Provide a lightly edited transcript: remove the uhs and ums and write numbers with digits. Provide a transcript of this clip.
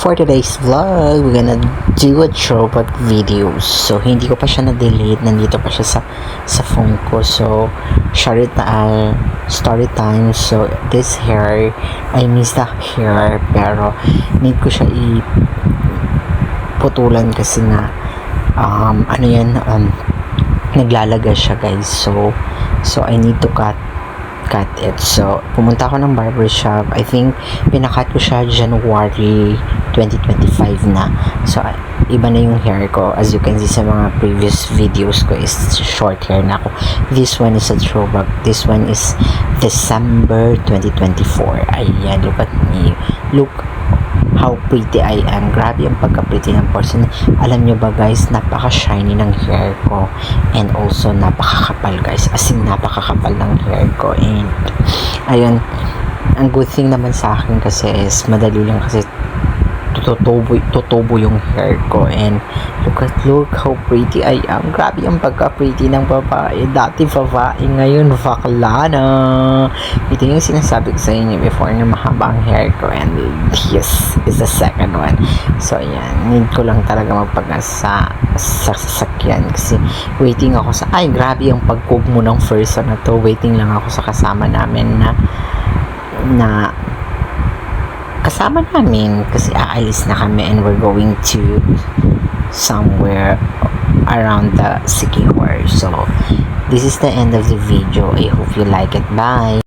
For today's vlog, we're gonna do a throwback video. So, hindi ko pa siya na-delete. Nandito pa siya sa phone ko. So, story time. So, this hair, I miss the hair. Pero, need ko siya putulan kasi nga, naglalaga siya, guys. So I need to cut it. So, pumunta ako ng barbershop. I think, pinakat ko siya January 2025 na. So, iba na yung hair ko. As you can see sa mga previous videos ko is short hair na ako. This one is a throwback. This one is December 2024. Ayan, look at me. Look how pretty I am. Grabe ang pagka-pretty ng person. Alam nyo ba, guys, napaka-shiny ng hair ko. And also, napakakapal, guys. As in, napakakapal ng hair ko. And, ayun, ang good thing naman sa akin kasi is, madali lang kasi tutubo yung hair ko. And look how pretty I am. Grabe ang pagka-pretty ng babae. Dati babae, ngayon bakla na. Ito yung sinasabi ko sa inyo before na mahaba ang hair ko. And this is the second one. So ayan, need ko lang talaga magpagasa sa sasakyan kasi waiting ako sa, ay grabe yung pagkog mo ng person na to. Waiting lang ako sa kasama namin na kasama namin kasi aalis na kami and we're going to somewhere around the Sikihor. So, this is the end of the video. I hope you like it. Bye!